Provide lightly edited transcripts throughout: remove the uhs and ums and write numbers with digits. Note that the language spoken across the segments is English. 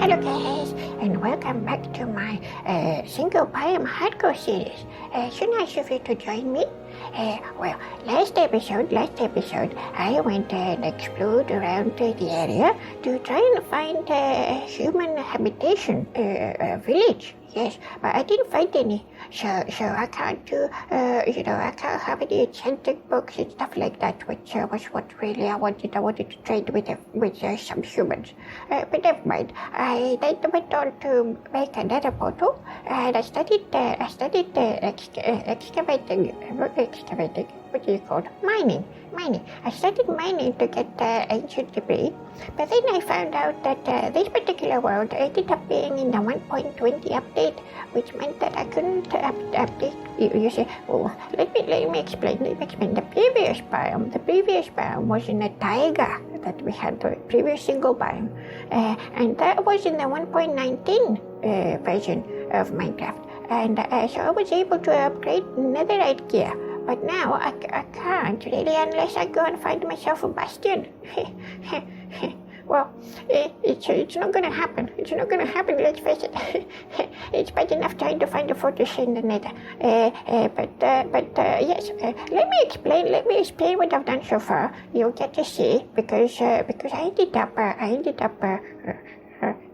Hello guys, and welcome back to my single biome hardcore series. So nice of you to join me. Well, last episode, I went and explored around the area to try and find a human habitation, a village. Yes, but I didn't find any, so I can't do, I can't have any enchanted books and stuff like that, which was what really I wanted. I wanted to trade with some humans, but never mind. I then went on to make another portal, and I studied excavating. What do you call it? Mining. I started mining to get ancient debris, but then I found out that this particular world ended up being in the 1.20 update, which meant that I couldn't update. You say, oh, let me explain. The previous biome was in a taiga that we had, the previous single biome, and that was in the 1.19 version of Minecraft, and so I was able to upgrade netherite gear. But now I can't really unless I go and find myself a bastion. Well, it's not going to happen. Let's face it. It's bad enough trying to find a fortress in the nether. Yes. Let me explain what I've done so far. You'll get to see because I ended up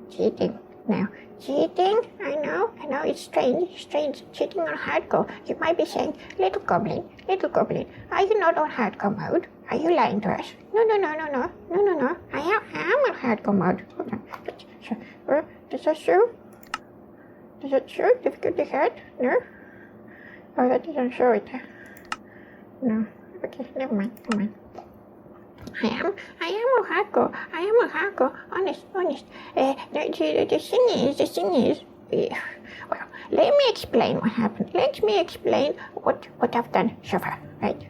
cheating now. Cheating? I know, it's strange, cheating on hardcore. You might be saying, little goblin, are you not on hardcore mode? Are you lying to us? No, I am on hardcore mode. Is that true? Difficulty hard? No? Oh, that doesn't show it. No. Okay, never mind. I am a hardcore, honest. The thing is, well, let me explain what happened. Let me explain what I've done so far, right?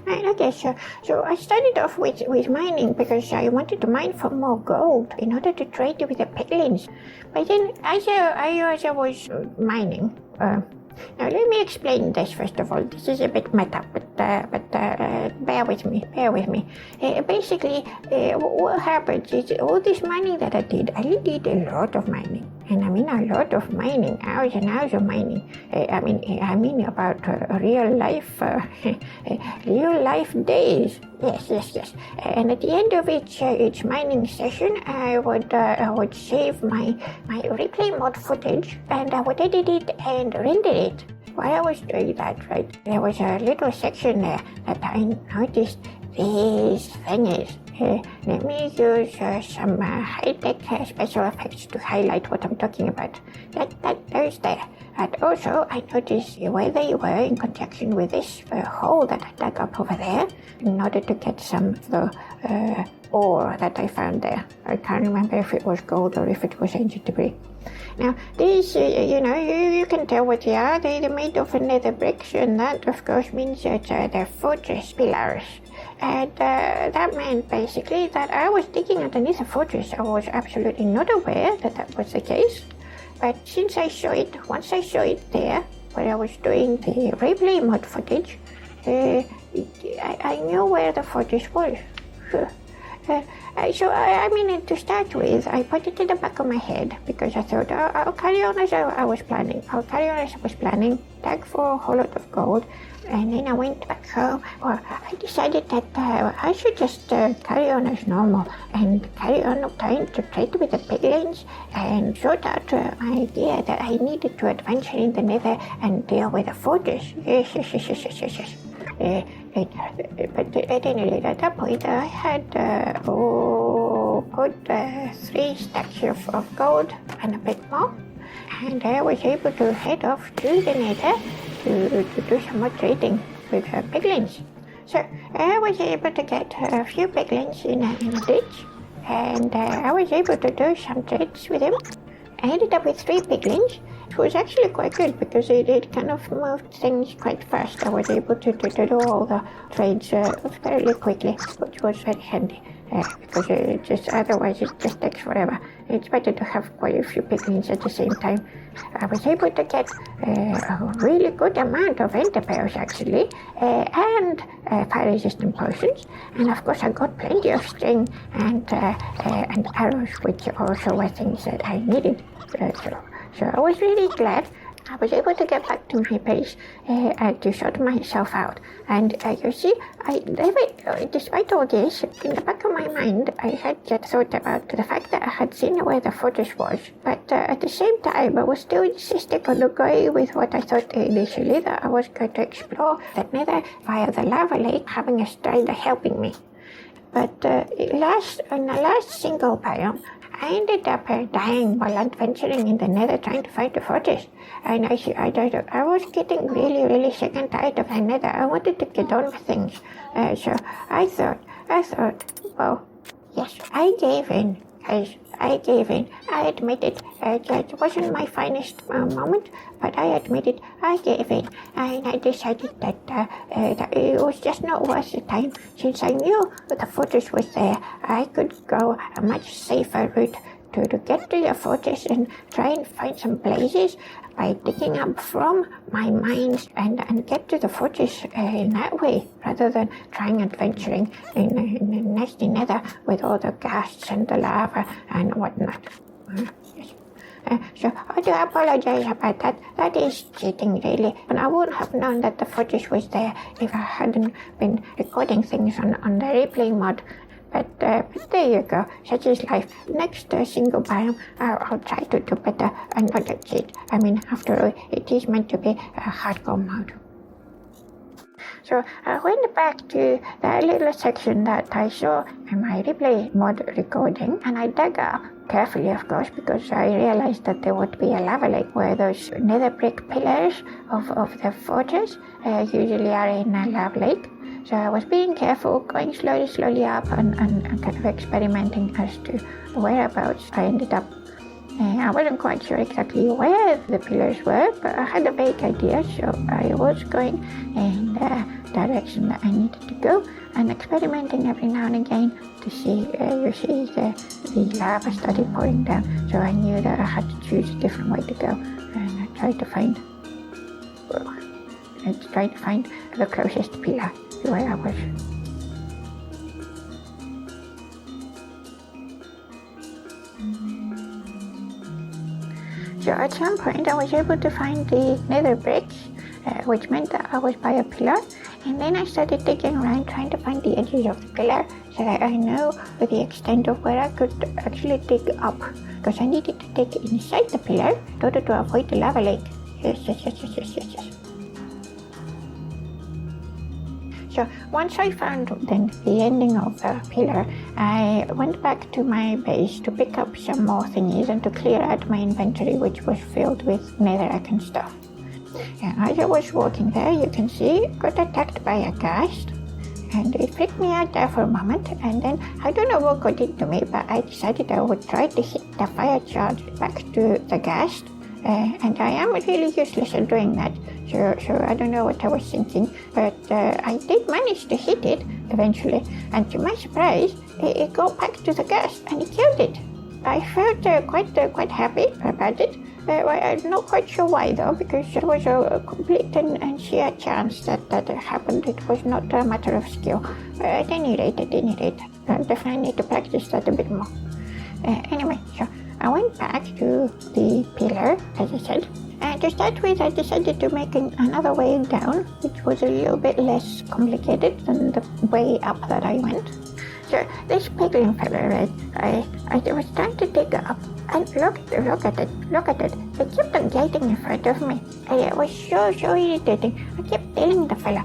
Right, okay, so I started off with mining because I wanted to mine for more gold in order to trade with the piglins. But then as I was mining, now let me explain this first of all. This is a bit meta, but bear with me. Basically, what happens is all this mining that I did a lot of mining. And I mean a lot of mining, hours and hours of mining. I mean about real life days. Yes. And at the end of each mining session, I would save my replay mod footage, and I would edit it and render it. While I was doing that, right, there was a little section there that I noticed these thingies. Let me use some high-tech special effects to highlight what I'm talking about. Those there. And also, I noticed where they were in conjunction with this hole that I dug up over there in order to get some of the ore that I found there. I can't remember if it was gold or if it was ancient debris. Now, these, you can tell what they are. They're made of nether bricks, and that, of course, means that they're fortress pillars. And that meant basically that I was digging underneath a fortress. I was absolutely not aware that was the case. But once I saw it there, where I was doing the replay mod footage, I knew where the fortress was. So to start with, I put it in the back of my head because I thought, I'll carry on as I was planning. Dug for a whole lot of gold, and then I went back home. Well, I decided that I should just carry on as normal and carry on trying to trade with the piglins and sort out my idea that I needed to adventure in the nether and deal with the fortress. Yes. But at any rate, at that point, I had good 3 stacks of gold and a bit more, and I was able to head off to the nether to do some more trading with piglins. So I was able to get a few piglins in a ditch, and I was able to do some trades with them. I ended up with 3 piglins. It was actually quite good because it kind of moved things quite fast. I was able to do all the trades fairly quickly, which was very handy. because just otherwise it just takes forever. It's better to have quite a few piglins at the same time. I was able to get a really good amount of enderpearls actually, and fire-resistant potions, and of course I got plenty of string and arrows, which also were things that I needed. So I was really glad I was able to get back to my base to sort myself out. And you see, I never, despite all this, in the back of my mind, I had just thought about the fact that I had seen where the fortress was. But at the same time, I was still insisting on going with what I thought initially, that I was going to explore the nether via the lava lake, having a strider helping me. But on the last single biome, I ended up dying while adventuring in the nether trying to find the fortress. And I was getting really, really sick and tired of the nether. I wanted to get on with things. So I thought, well, yes, I gave in. Guys, I gave in. I admit it. It wasn't my finest moment, but I admit it. I gave in. And I decided that it was just not worth the time. Since I knew that the fortress was there, I could go a much safer route to get to the fortress and try and find some places by digging up from my mines and get to the fortress in that way, rather than trying adventuring in the nasty nether with all the ghasts and the lava and whatnot. Yes. So I do apologize about that. That is cheating, really. And I wouldn't have known that the fortress was there if I hadn't been recording things on the replay mod. But there you go. Such is life. Next single biome, I'll try to do better and not cheat. I mean, after all, it is meant to be a hardcore mode. So I went back to that little section that I saw in my replay mod recording, and I dug up carefully, of course, because I realized that there would be a lava lake where those nether brick pillars of the fortress usually are in a lava lake. So I was being careful, going slowly up and kind of experimenting as to whereabouts I ended up. I wasn't quite sure exactly where the pillars were, but I had a vague idea, so I was going in the direction that I needed to go and experimenting every now and again to see, you see the lava started pouring down, so I knew that I had to choose a different way to go, and I tried to find the closest pillar to where I was. So at some point I was able to find the nether bricks, which meant that I was by a pillar, and then I started digging around trying to find the edges of the pillar so that I know the extent of where I could actually dig up, because I needed to dig inside the pillar in order to avoid the lava lake. Yes. So once I found then the ending of the pillar, I went back to my base to pick up some more thingies and to clear out my inventory, which was filled with netherrack and stuff. And as I was walking there, you can see, got attacked by a ghast, and it freaked me out there for a moment, and then I don't know what got into me, but I decided I would try to hit the fire charge back to the ghast, and I am really useless at doing that. So I don't know what I was thinking, but I did manage to hit it eventually, and to my surprise, it got back to the ghast and it killed it. I felt quite happy about it. I'm not quite sure why though, because it was a complete and sheer chance that it happened. It was not a matter of skill. At any rate, I definitely need to practice that a bit more. Anyway, so I went back to the pillar, as I said. And to start with, I decided to make another way down, which was a little bit less complicated than the way up that I went. So this piglin fella, right, I was trying to dig up, and look at it. It kept on getting in front of me, and it was so irritating. I kept telling the fella,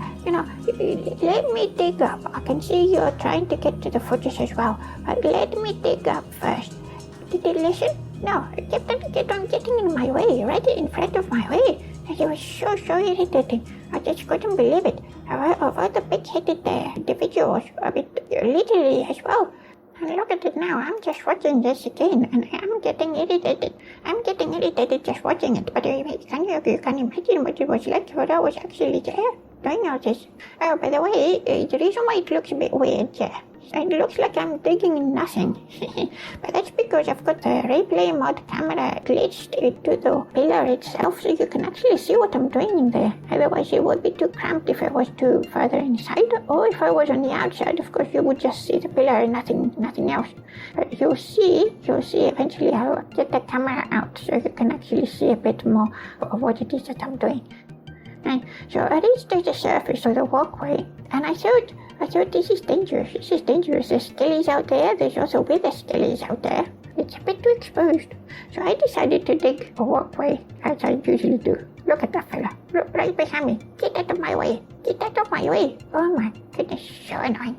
let me dig up. I can see you're trying to get to the fortress as well, but let me dig up first. Did he listen? No, it kept on getting in my way, right in front of my way. And it was so irritating. I just couldn't believe it. Of all the big-headed individuals, I mean, literally as well. And look at it now, I'm just watching this again, and I'm getting irritated. I'm getting irritated just watching it. But you can imagine what it was like when I was actually there doing all this. Oh, by the way, the reason why it looks a bit weird, It looks like I'm digging nothing. But that's because I've got the replay mod camera glitched into the pillar itself, so you can actually see what I'm doing in there. Otherwise it would be too cramped if I was too further inside, or if I was on the outside, of course you would just see the pillar and nothing else. But you'll see eventually I'll get the camera out so you can actually see a bit more of what it is that I'm doing. And so I reached the surface of the walkway, and I thought this is dangerous. There's skellies out there. There's also wither skellies out there. It's a bit too exposed. So I decided to dig a walkway as I usually do. Look at that fella. Look right behind me. Get out of my way. Oh my goodness, so annoying.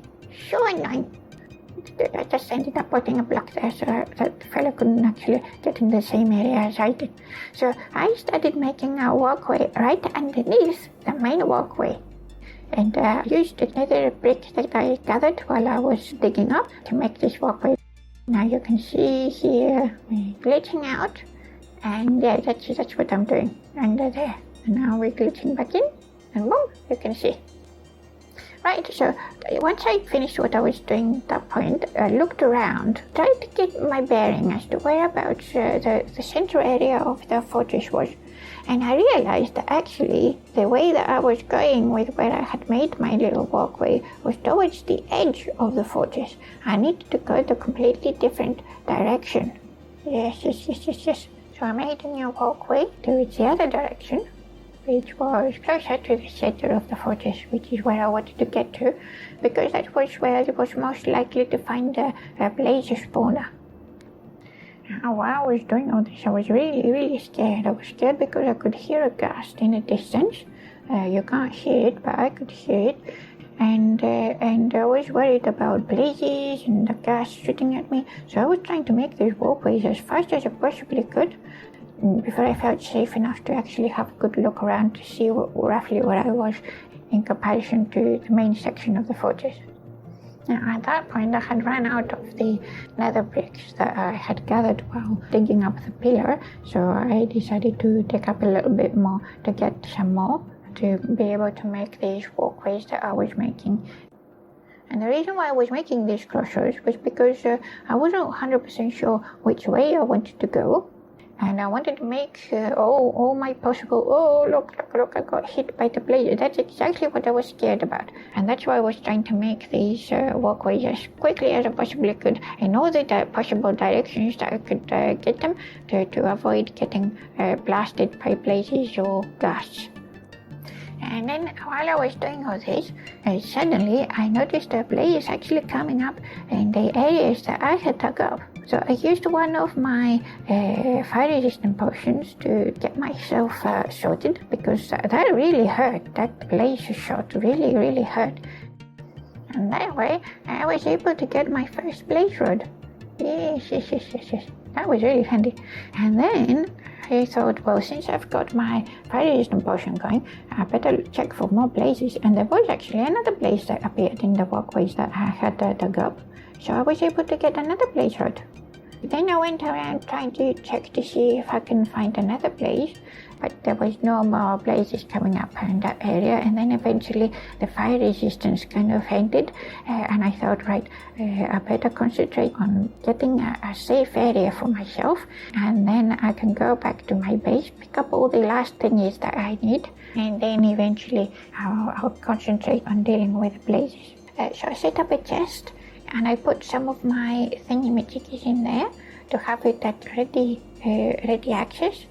I just ended up putting a block there so that the fellow couldn't actually get in the same area as I did. So I started making a walkway right underneath the main walkway, and used another brick that I gathered while I was digging up to make this walkway. Now you can see here me glitching out, and that's what I'm doing under there. And now we're glitching back in, and boom, you can see. Right, so once I finished what I was doing at that point, I looked around, tried to get my bearing as to whereabouts the center area of the fortress was. And I realized that actually the way that I was going with where I had made my little walkway was towards the edge of the fortress. I needed to go the completely different direction. Yes. So I made a new walkway towards the other direction, which was closer to the center of the fortress, which is where I wanted to get to, because that was where I was most likely to find a blazer spawner. Now, while I was doing all this, I was really scared. I was scared because I could hear a ghast in the distance. You can't hear it, but I could hear it. And I was worried about blazes and the ghast shooting at me, so I was trying to make these walkways as fast as I possibly could, before I felt safe enough to actually have a good look around to see roughly where I was in comparison to the main section of the fortress. Now, at that point, I had run out of the nether bricks that I had gathered while digging up the pillar, so I decided to dig up a little bit more to get some more to be able to make these walkways that I was making. And the reason why I was making these crossroads was because I wasn't 100% sure which way I wanted to go. And I wanted to make all my possible, look, I got hit by the blazer. That's exactly what I was scared about. And that's why I was trying to make these walkways as quickly as I possibly could in all the possible directions that I could get them to avoid getting blasted by blazes or ghasts. And then while I was doing all this, suddenly I noticed a blaze actually coming up in the areas that I had dug up. So I used one of my fire resistant potions to get myself sorted, because that really hurt. That laser shot really hurt. And that way I was able to get my first blaze rod. Yes. That was really handy. And then I thought, well, since I've got my fire resistant potion going, I better check for more blazes. And there was actually another blaze that appeared in the walkways that I had dug up. So I was able to get another blaze rod. Then I went around trying to check to see if I can find another blaze, but there was no more blazes coming up in that area. And then eventually the fire resistance kind of ended, and I thought, right, I better concentrate on getting a safe area for myself, and then I can go back to my base, pick up all the last thingies that I need, and then eventually I'll concentrate on dealing with the blazes. So I set up a chest, and I put some of my thingy-majiggies in there to have it at ready access.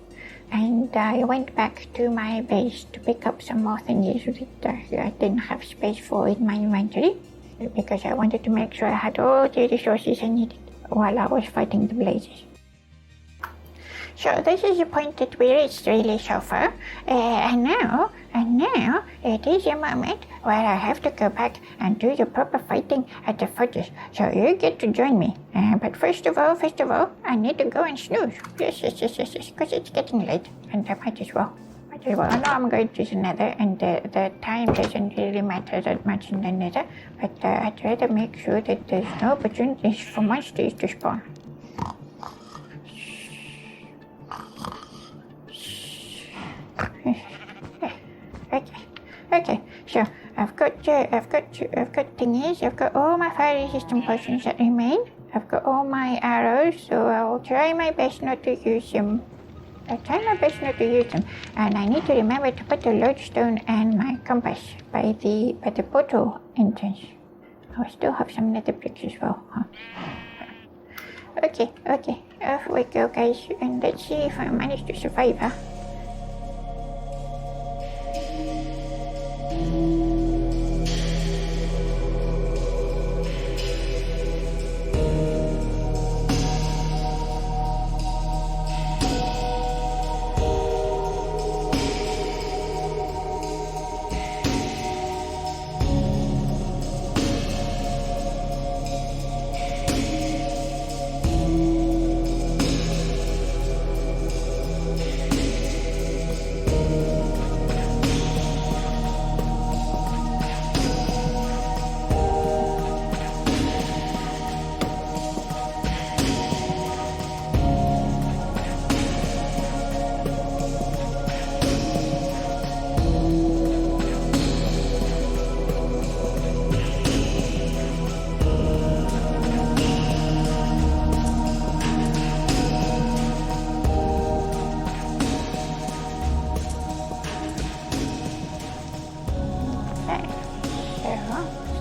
And I went back to my base to pick up some more thingies that I didn't have space for in my inventory, because I wanted to make sure I had all the resources I needed while I was fighting the blazes. So this is the point that we reached really so far, and now it is a moment where I have to go back and do the proper fighting at the fortress. So you get to join me. But first of all, I need to go and snooze. Yes, because it's getting late, and I might as well. I know I'm going to the nether, and the time doesn't really matter that much in the nether, but I'd rather make sure that there's no opportunities for monsters to spawn. Okay, so I've got thingies. I've got all my fire resistant potions that remain. I've got all my arrows, so I'll try my best not to use them. And I need to remember to put the lodestone and my compass by the portal entrance. I'll still have some nether bricks as well. Huh? Okay. Off we go, guys, and let's see if I manage to survive, huh?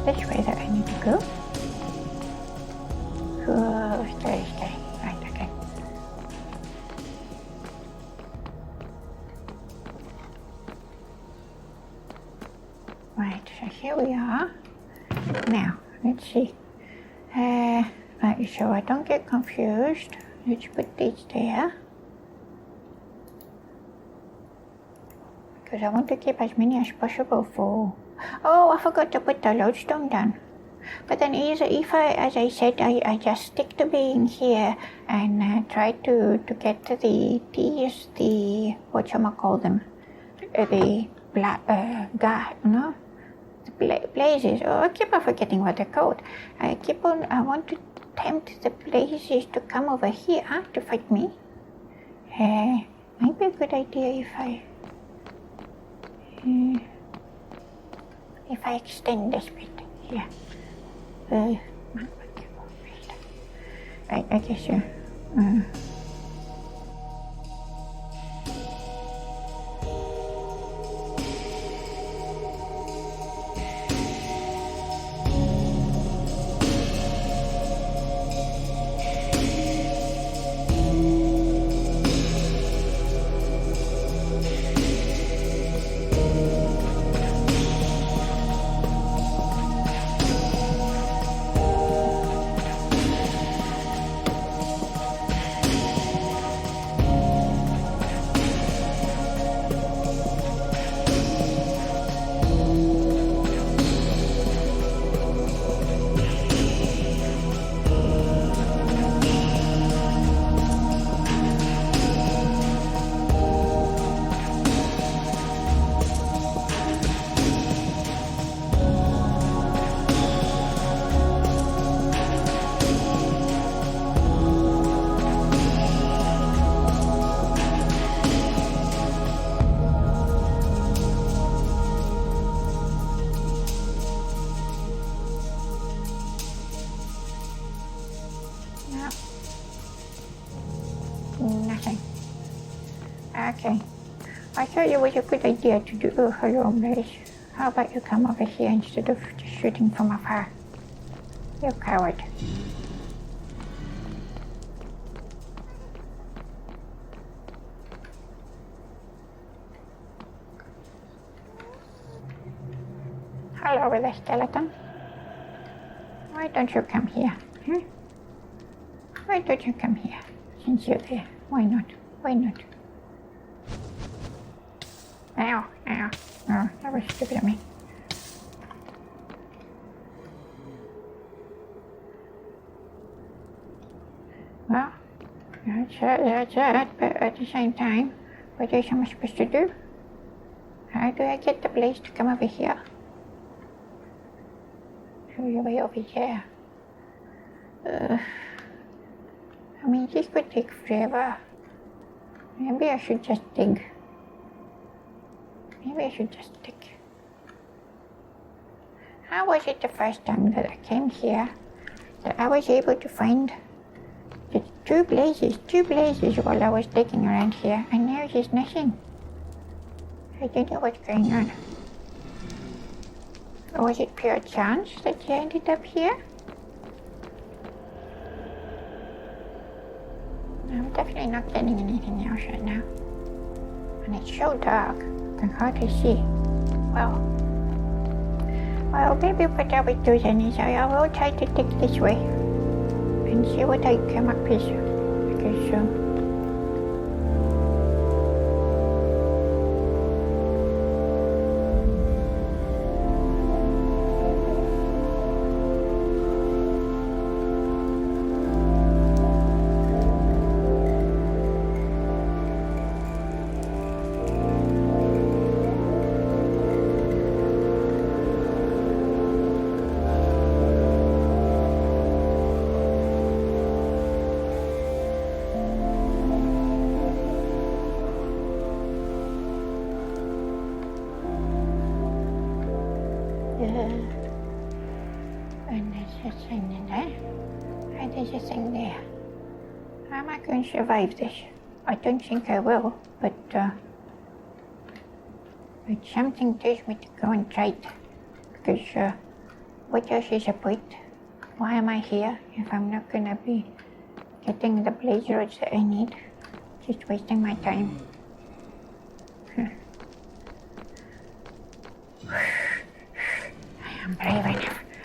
This way that I need to go. Stay. Right, okay. Right, so here we are. Now, let's see. Right, so I don't get confused. Let's put these there. Because I want to keep as many as possible for... Oh, I forgot to put the lodestone down. But then as I said, I just stick to being here and try to get to the whatchamacall them, the blazes. Oh, I keep on forgetting what they're called. I want to tempt the blazes to come over here to fight me. Might be a good idea if I extend this bit here. Right, I guess so. Nothing. Okay. I thought it was a good idea to do hello Blaze. How about you come over here instead of just shooting from afar? You coward. Hello with the skeleton. Why don't you come here? Why don't you come here? Since you're there. Why not? Ow. Oh, that was stupid of me. Well, that's it, but at the same time, what else am I supposed to do? How do I get the Blaze to come over here? So you're way over here. I mean, this could take forever. Maybe I should just dig. How was it the first time that I came here that I was able to find the two blazes while I was digging around here, and now there's nothing. I don't know what's going on. Or was it pure chance that you ended up here? I'm definitely not getting anything else right now. And it's so dark, I can hardly see. Well, maybe what I will do then is I will try to dig this way and see what I come up with. Because, and there's a thing in there, and there's a thing there. How am I going to survive this? I don't think I will, but something tells me to go and try it. Because what else is the point? Why am I here if I'm not going to be getting the blaze rods that I need? Just wasting my time.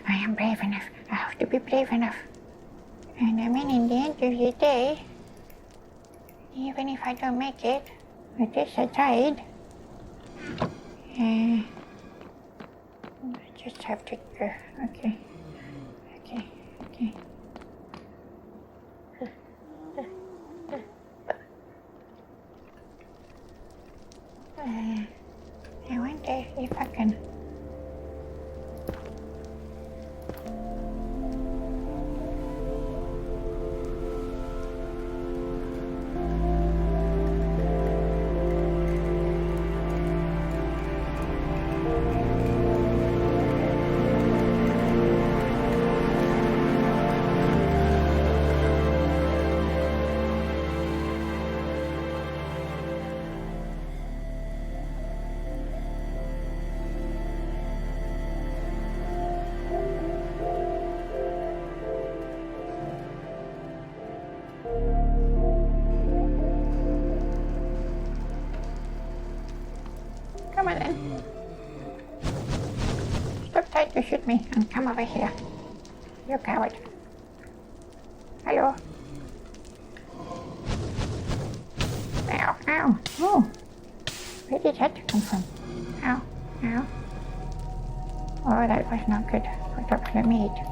I am brave enough. I have to be brave enough. And I mean, in the end of the day, even if I don't make it, at least I tried. I just have to go. Okay. I wonder if I can. Come on then. Stop trying to shoot me and come over here. You coward. Hello. Ow. Oh. Where did that come from? Ow. Oh, that was not good. Let me eat.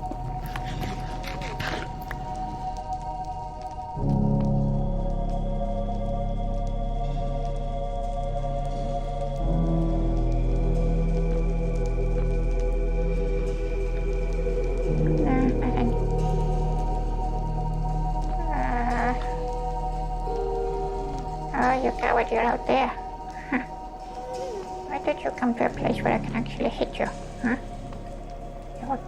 You coward, you're out there. Huh. Why did you come to a place where I can actually hit you? Huh? You're a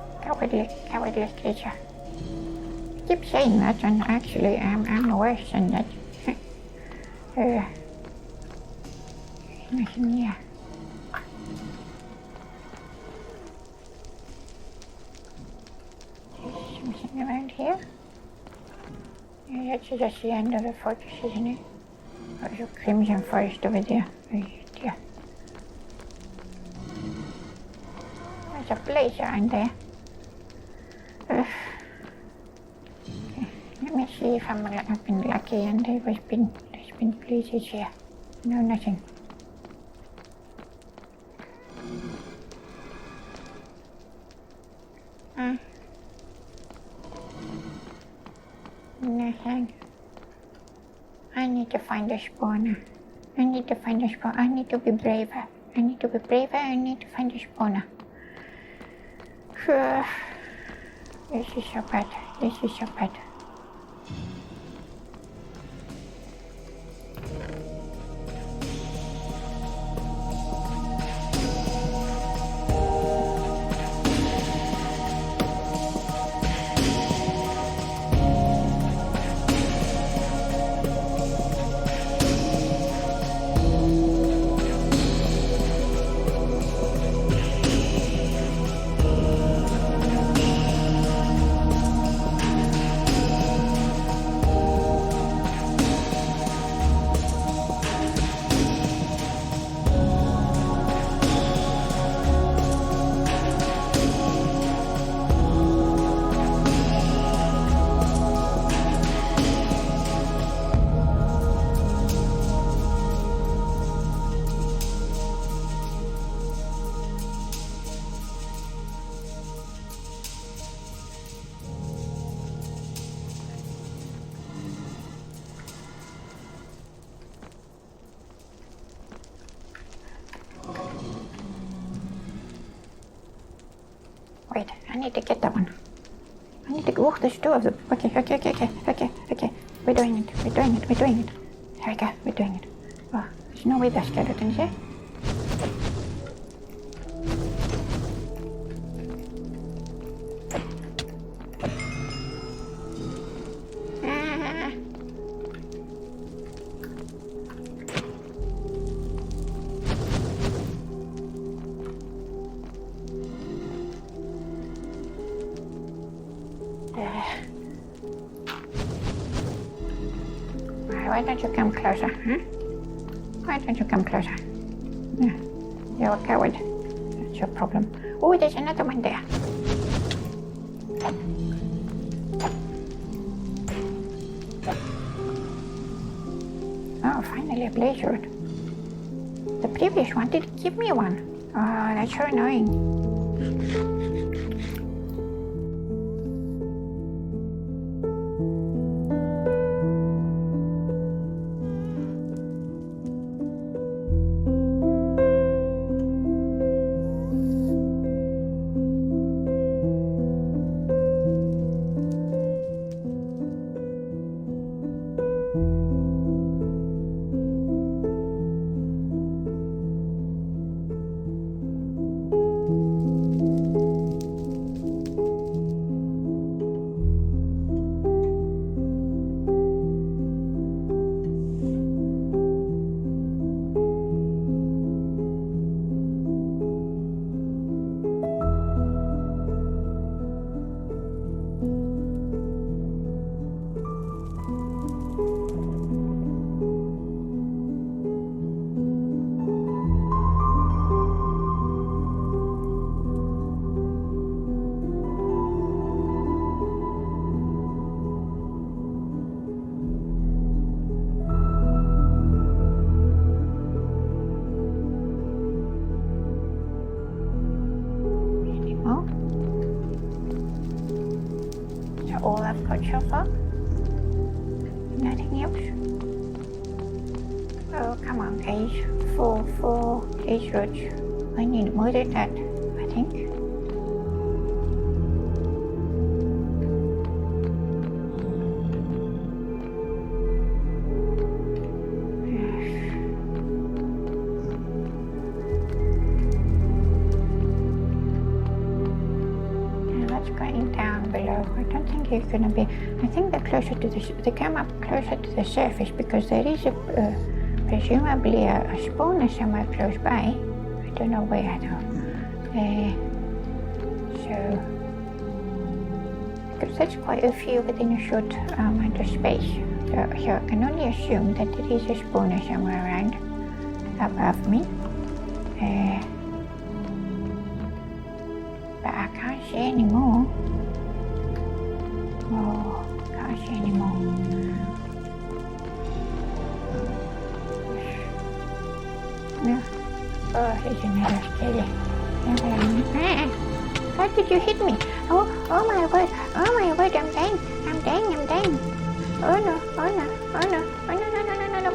cowardly creature. I keep saying that, and actually I'm worse than that. Nothing here. Something around here? Yeah, that's just the end of the fortress, isn't it? There's a crimson forest over there. Right there. There's a blazer in there. Okay. Let me see if I've been lucky and there's been blazes here. No, nothing. Nothing. I need to find a spawner. I need to be braver. I need to find a spawner. This is so bad. need to get that one. I need to go. There's two of them. Okay. We're doing it. There we go. We're doing it. Oh, there's no way they're skeletons, eh? Why don't you come closer, huh? Why don't you come closer? Yeah, you're a coward. That's your problem. Oh, there's another one there. Oh, finally a blaze rod. The previous one didn't give me one. Oh, that's so annoying. All I've got so far? Nothing else? Oh, come on, guys. Four blaze rods. I need more than that, I think. Going down below. I don't think you're going to be. I think they're closer to they come up closer to the surface because there is presumably a spawner somewhere close by. I don't know where though. Because that's quite a few within a short amount of space. So I can only assume that there is a spawner somewhere around above me. But I can't see any more. Oh, can't see any more. No. Oh, here's another skeleton. How did you hit me? Oh my word, I'm dying. Oh no,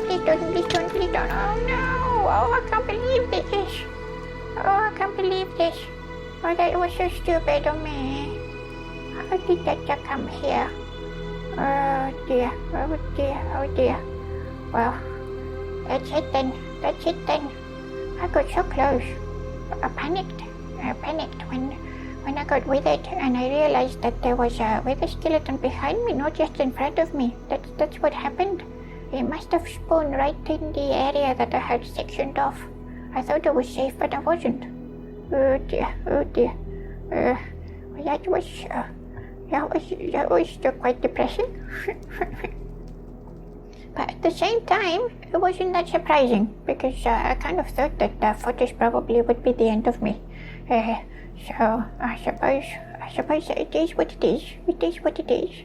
please don't. Oh no, I can't believe this. Oh, that was so stupid of me. How did that come here? Oh dear. Well, that's it then. I got so close. I panicked when I got withered and I realized that there was a wither skeleton behind me, not just in front of me. That's what happened. It must have spawned right in the area that I had sectioned off. I thought I was safe, but I wasn't. Oh dear. That was quite depressing. But at the same time, it wasn't that surprising because I kind of thought that the footage probably would be the end of me. So I suppose it is what it is.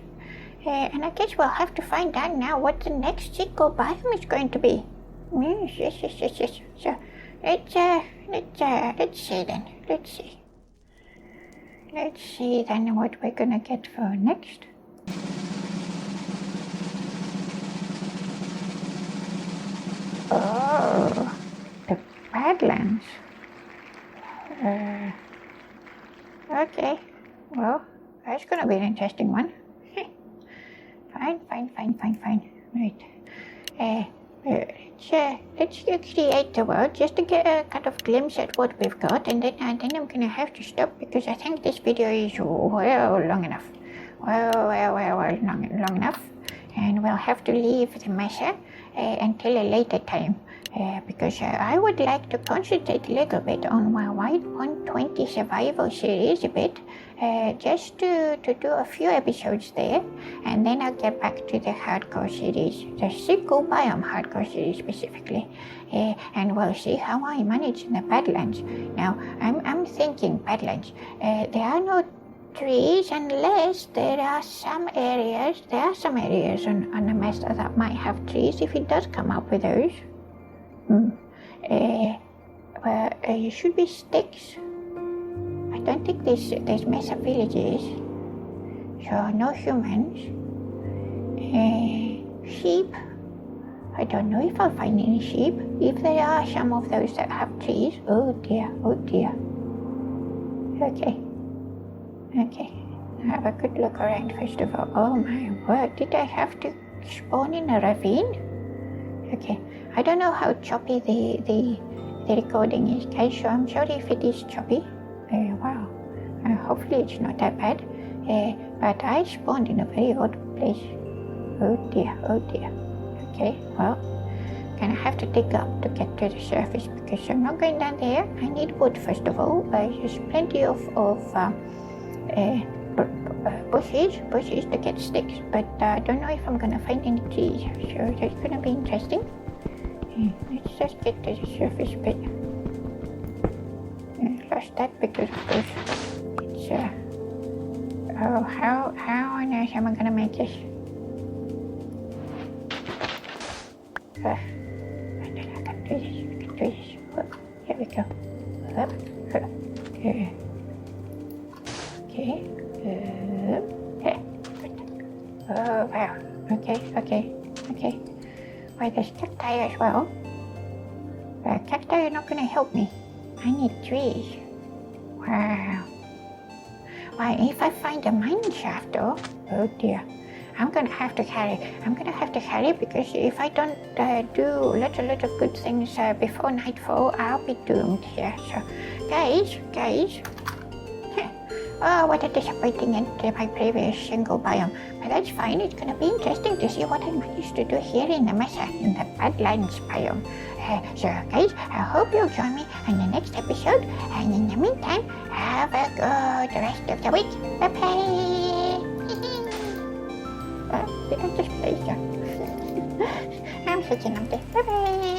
And I guess we'll have to find out now what the next Sequel biome is going to be. Yes. So let's see then. Let's see then what we're gonna get for next. Oh, the Badlands. Okay. Well, that's gonna be an interesting one. Fine. Right. Let's create the world just to get a kind of glimpse at what we've got, and then I'm gonna have to stop because I think this video is well long enough. Long enough, and we'll have to leave the mesa until a later time. Because I would like to concentrate a little bit on my Wild 120 survival series a bit, just to do a few episodes there, and then I'll get back to the hardcore series, the single biome hardcore series specifically, and we'll see how I manage in the Badlands. Now, I'm thinking Badlands, there are no trees unless there are some areas on the mesa that might have trees if it does come up with those. You should be sticks. I don't think there's mesa villages, so no humans. Sheep. I don't know if I'll find any sheep. If there are some of those that have trees, oh dear. Okay. Have a good look around first of all. Oh my word, did I have to spawn in a ravine? Okay, I don't know how choppy the recording is, guys, so I'm sorry if it is choppy. Wow, hopefully it's not that bad. But I spawned in a very odd place. Oh dear. Okay, well, gonna have to dig up to get to the surface because I'm not going down there. I need wood first of all. There's plenty of bushes to get sticks, but I don't know if I'm gonna find any trees, so that's gonna be interesting. Let's just get to the surface bit. Lost that because of course it's how on earth am I gonna make this? I can do this. Oh, here we go. Okay. Oh wow. Okay. Why there's cacti as well. Cacti are not gonna help me. I need trees. Wow. Why, if I find a mining shaft though, oh dear. I'm gonna have to carry because if I don't do lots of good things before nightfall, I'll be doomed here. So, guys. Oh, what a disappointing end to my previous single biome. But that's fine, it's gonna be interesting to see what I managed to do here in the mesa, in the Badlands biome. So guys, I hope you'll join me on the next episode, and in the meantime, have a good rest of the week. Bye-bye! Did I just play that? I'm such an update. Bye-bye!